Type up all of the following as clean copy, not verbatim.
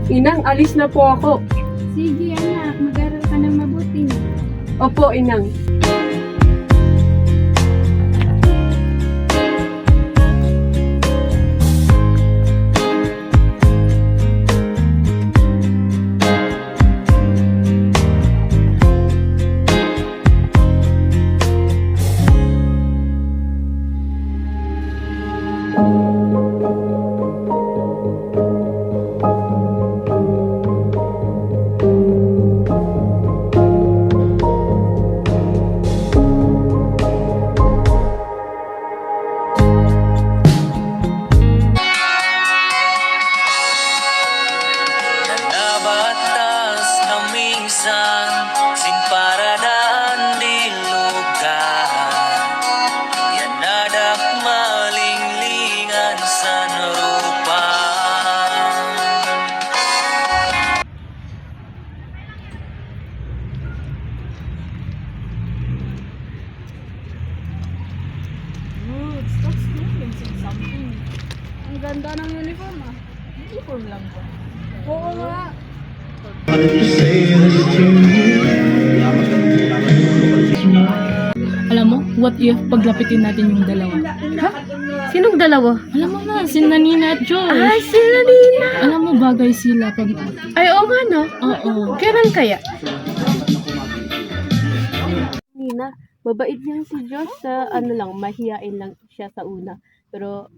Inang, alis na po ako. Sige anak, mag-aral ka ng mabuti. Opo, Inang. Nabatas na minsan sinparadaan di lugar. Yan nadak malinglingan sa narupa. That's something. Ang ganda ng uniform ah. Uniform lang ba? Oo nga. Alam mo, what if paglapitin natin yung dalawa? Ha? Sinong dalawa? Alam mo na, sina Nina at Josh. Ay, sila Nina. Alam mo, bagay sila pag... Ay, oo nga, no? Oo. Kailan kaya? Nina, mabait niyan si Josh sa mahiyain lang siya sa una. Pero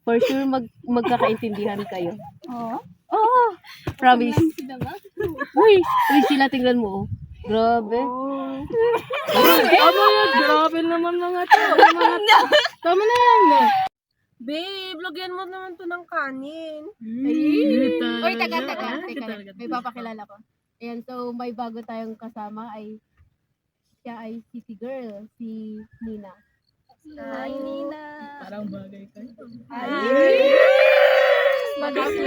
for sure magkakaintindihan kayo. Oo. Oo, promise. Sila nga. Uy, sila tingnan mo. Oh. Grabe. Grabe naman mga to. Tama na yan. Babe, lagyan mo naman to ng kanin. Uy, taga. Teka, may papakilala ko. Ayan, so may bago tayong kasama siya ay city girl, si Nina. Hi, Nina. Parang bagay kayo.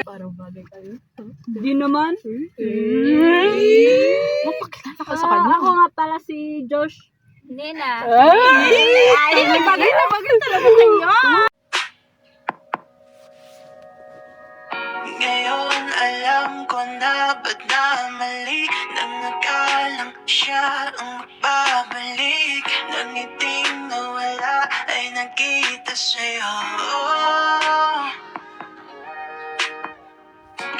Parang bagay kayo. Hindi naman. Mapakilala ka sa kanya. Ako nga pala si Josh. Nina. Ay, bagay talaga kayo. Ngayon alam ko na ba't namali nang nakalang siya ang magbabalik. Nang iting nawala ay nagkita sa'yo.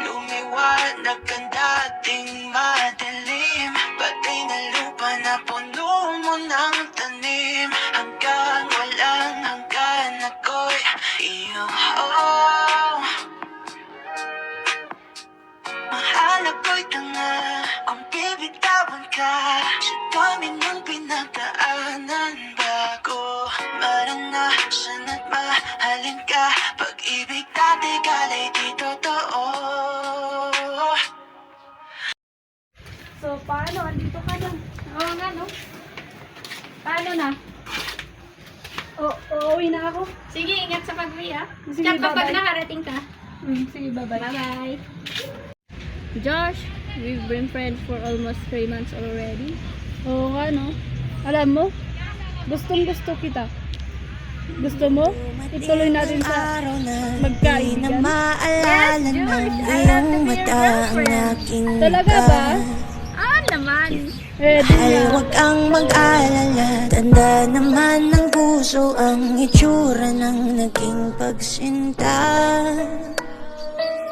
Lumiwanag ang dating madilim, pati na lupa na puno mo ng tanim. Hanggang walang hanggan ako'y iyo. Mahal ako'y tanga kung bibitawan ka sa dami ng pinagdaanan bago maranasan at mahalin ka. Pag-ibig dati galay di totoo. So, paano? Andito ka na. Oo nga, no? Paano na? Uuwi na ako. Sige, ingat sa pag-uwi, ah. Sige, Tsaka kapag bye-bye. nakarating ka. Sige, bye-bye. Bye-bye. Josh, we've been friends for almost 3 months already. Oo nga, no? Alam mo, gustong-gusto kita. Gusto mo? Ituloy natin sa magkaibigan. Maalala ng iyong mata ang aking Talaga ba? Ah, naman. Ready Ay, na. huwag kang mag-alala. Tanda naman ng puso ang itsura ng naging pagsinta.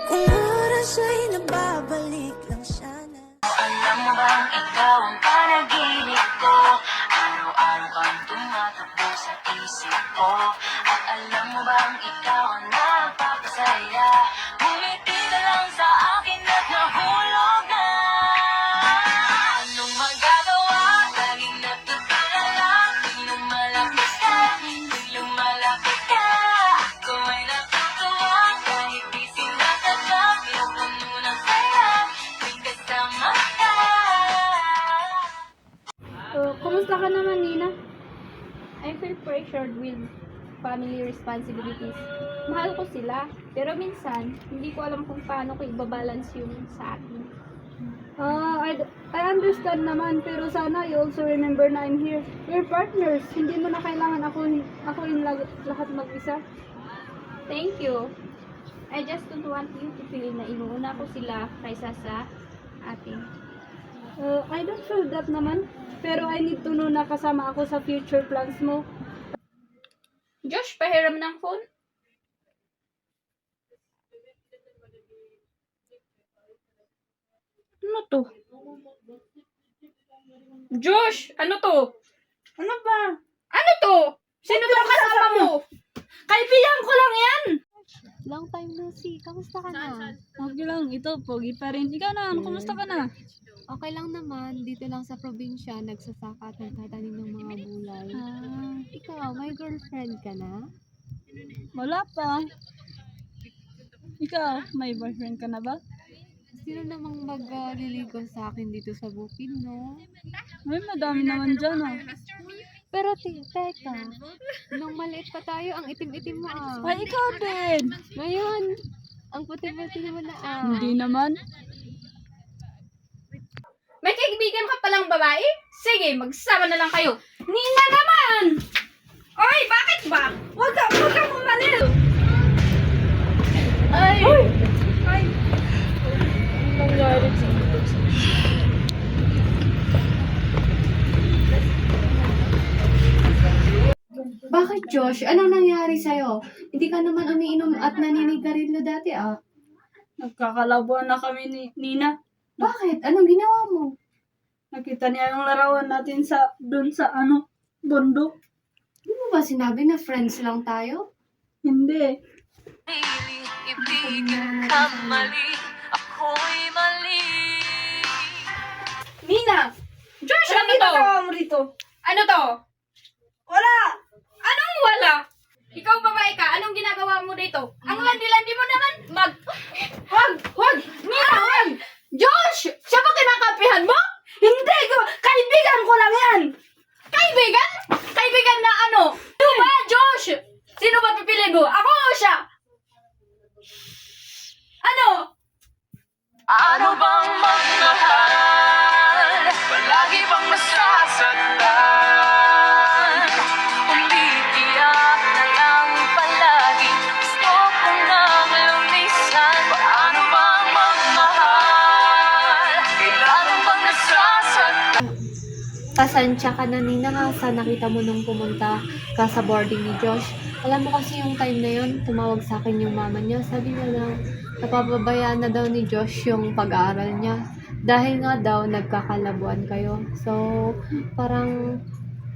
Kung oras ay nababalik lang sana. Alam mo bang ikaw ang panaginip ko? Araw-araw kang tumatakbo sa isip ko. At alam mo bang ikaw ang nagpapasaya? Bumiti ka lang sa akin at nahulog na. Anong magagawa? Laging natutulala. Tuwing lumalapit ka, tuwing lumalapit ka. Ako ay natutuwa kahit di sinasadya. Pinupuno ng saya tuwing kasama ka. Kumusta ka naman, Nina? I feel pressured with family responsibilities. Mahal ko sila, pero minsan, hindi ko alam kung paano ko ibabalance yung sa akin. I understand naman, pero sana you also remember na I'm here. We're partners. Hindi mo na kailangan ako yung lahat mag-isa. Thank you. I just don't want you to feel na inuuna ko sila kaysa sa atin. I don't feel that naman. Pero I need to know na kasama ako sa future plans mo. Josh, pahiram ng phone. Ano to? Josh, ano to? Ano ba? Ano to? Sino to kasama mo? Kaibigan ko lang yan! Long time no see. Kamusta ka na? Okay lang, ito, pogi pa rin. Ikaw na, kumusta ka na? Okay lang naman. Dito lang sa probinsya, nagsasaka at nagtatanim ng mga gulay. Ikaw, may girlfriend ka na? Wala pa. Ikaw, may boyfriend ka na ba? Sino namang magliligaw sa akin dito sa bukid, no? Ay, madami naman dyan ah. Pero teka, nung maliit pa tayo, ang itim-itim mo ah. Ay, ikaw din! Ngayon, ang puti-puti mo na ah. Hindi naman. May kaibigan ka palang babae? Sige, magsama na lang kayo. Nina naman! Oy, bakit ba? Huwag ka pumanil! Ay! Ay! Anong nangyari sa Bakit, Josh? Anong nangyari sa'yo? Hindi ka naman umiinom at naninigarilyo dati ah. Nagkakalabuan na kami ni Nina. Bakit? Anong ginawa mo? Nakita niya yung larawan natin dun sa bundok. Di mo ba sinabi na friends lang tayo? Hindi. Ibigin ka mali, ako'y mali. Nina! Josh, ano to? ginagawa mo rito? Ano to? Wala! Anong wala? Ikaw babae ka, anong ginagawa mo dito? Ang landi-landi mo naman, Wag! Nina, wag! Josh! Siya ba kinakapihan mo? Hindi ko! Kaibigan ko lang yan! Kaibigan? Kaibigan na ano? Sino ba, Josh? Sino ba pipili mo? Ako o siya? Ano? Ano bang magmahal? Palagi bang masasaktan? Umiiyak na lang palagi. Gusto ko nang lumisan. Paano bang magmahal? Kailangan bang nasasaktan? Pasensya ka na, Nina, nga sa nakita mo nung pumunta ka sa boarding ni Josh. Alam mo kasi yung time na yun, tumawag sa akin yung mama niya. Sabi niya na napapabayaan na daw ni Josh yung pag-aaral niya. Dahil nga daw nagkakalabuan kayo. So, parang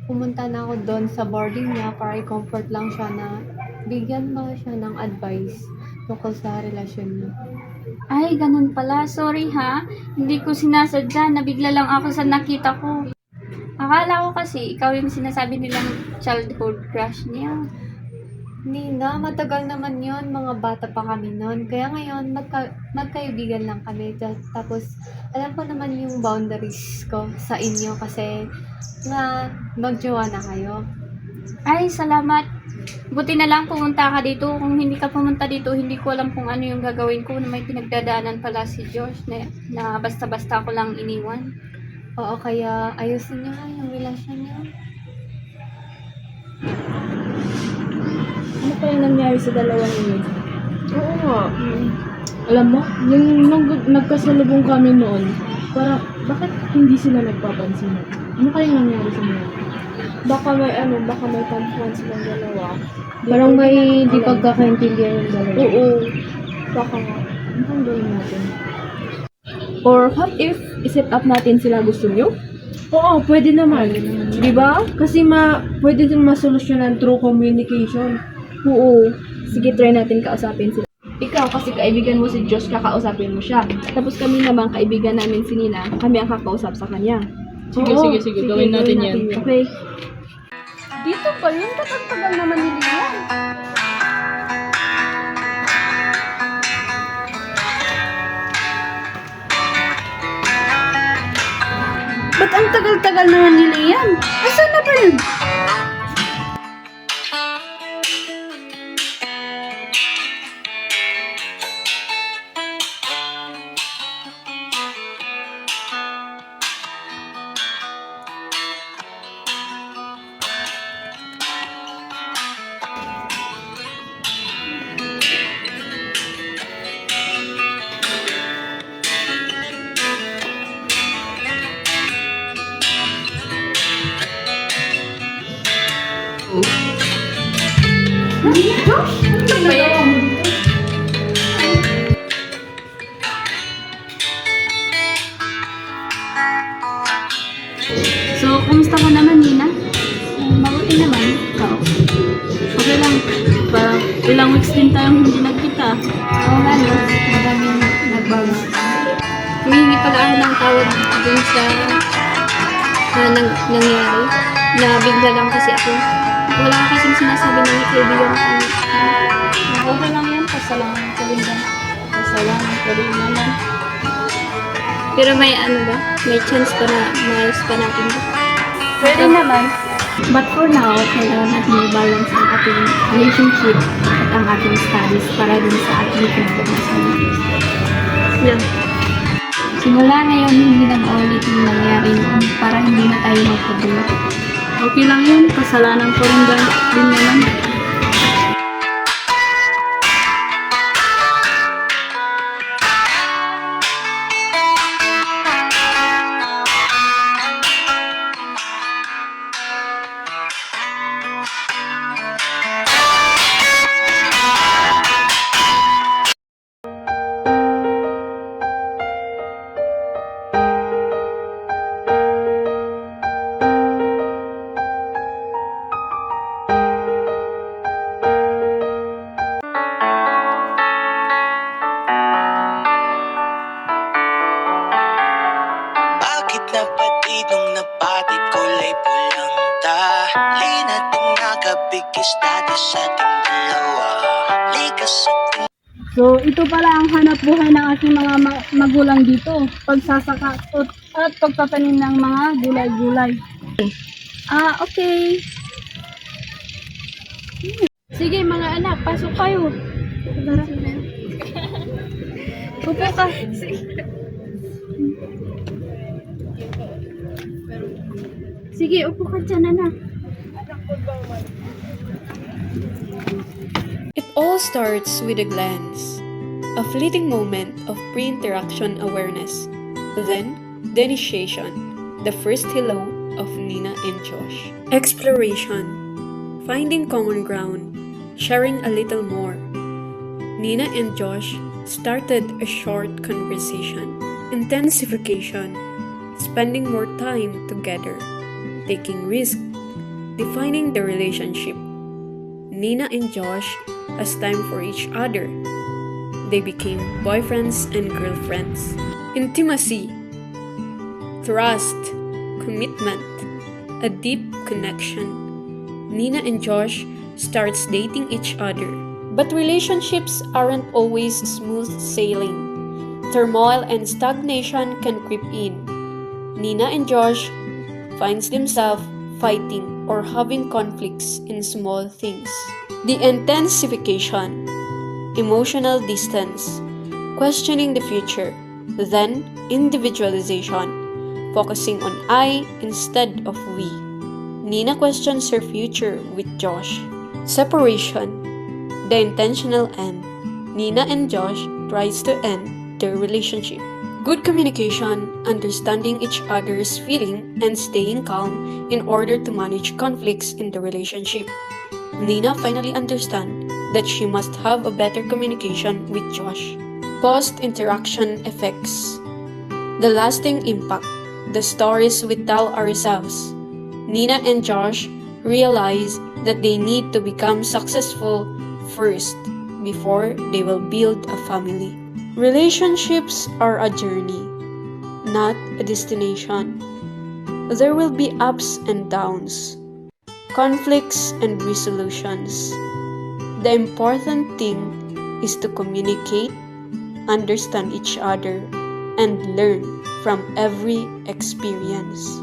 pumunta na ako doon sa boarding niya para i-comfort lang siya na bigyan ba siya ng advice tungkol sa relasyon niya. Ay, ganun pala. Sorry ha. Hindi ko sinasadya. Nabigla lang ako sa nakita ko. Akala ko kasi ikaw yung sinasabi nilang childhood crush niya. Nina, matagal naman yon, mga bata pa kami noon. Kaya ngayon, magkaibigan lang kami. Tapos, alam ko naman yung boundaries ko sa inyo kasi nga magjowa na kayo. Ay, salamat. Buti na lang pumunta ka dito. Kung hindi ka pumunta dito, hindi ko alam kung ano yung gagawin ko na may pinagdadaanan pala si Josh na basta-basta ko lang iniwan. Oo, kaya ayusin niyo nga yung relasyon niyo. Ano pa yung nangyari sa dalawa ninyo? Oo nga. Alam mo, yung nung nagkasalubong kami noon, parang, bakit hindi sila nagpapansin? Ano kayang nangyari sa mga? Baka may tampuan silang dalawa. Parang may di pagkakaintindihan yung dalawa. Oo. Baka nga. Ano kang gawin natin? Or what if iset up natin sila, gusto nyo? Oo, pwede naman. Di ba? Kasi pwede din masolusyonan through communication. Oo. Sige, try natin kausapin sila. Ikaw, kasi kaibigan mo si Josh, kakausapin mo siya. Tapos kami naman, kaibigan namin si Nina, kami ang kakausap sa kanya. Sige, gawin natin yan. Okay. Dito pa yun? Tagal-tagal naman nila yan. Ba't ang tagal-tagal naman nila yan? Asan na ba yun? dun sa nangyari. Nabigla lang kasi ako. Wala ka kasing sinasabi na may kaibigan ka. Okay lang yan, kasalanan ko rin ba? Kasalanan ko rin naman. Pero may ba? May chance pa na maayos pa natin ba? Pwede naman. But for now, kailangan natin i-balance ang ating relationship at ang ating studies para din sa ating kinabukasan. Yeah. Simula ngayon, hindi na maulit yung nangyari noon para hindi na tayo magkagulo. Okay lang yun, kasalanan ko rin din naman. Bakit napatid nung napatid kulay pulang tali natin nakabigis dati sa ating dalawa. Likas sa So, ito pala ang hanap buhay ng aking mga magulang dito. Pagsasaka at pagtatanim ng mga gulay-gulay. Okay. Sige mga anak, pasok kayo. Upo ka. Sige, upo ka dyan, anak. It all starts with a glance, a fleeting moment of pre-interaction awareness, then the initiation, the first hello of Nina and Josh. Exploration, finding common ground, sharing a little more. Nina and Josh started a short conversation. Intensification, spending more time together, taking risks, defining the relationship. Nina and Josh has time for each other. They became boyfriends and girlfriends. Intimacy, trust, commitment, a deep connection. Nina and Josh starts dating each other. But relationships aren't always smooth sailing. Turmoil and stagnation can creep in. Nina and Josh finds themselves fighting or having conflicts in small things. The intensification, emotional distance, questioning the future, then individualization, focusing on I instead of we. Nina questions her future with Josh. Separation, the intentional end. Nina and Josh tries to end their relationship. Good communication, understanding each other's feeling, and staying calm in order to manage conflicts in the relationship. Nina finally understands that she must have a better communication with Josh. Post-interaction effects. The lasting impact. The stories we tell ourselves. Nina and Josh realize that they need to become successful first before they will build a family. Relationships are a journey, not a destination. There will be ups and downs, conflicts and resolutions. The important thing is to communicate, understand each other, and learn from every experience.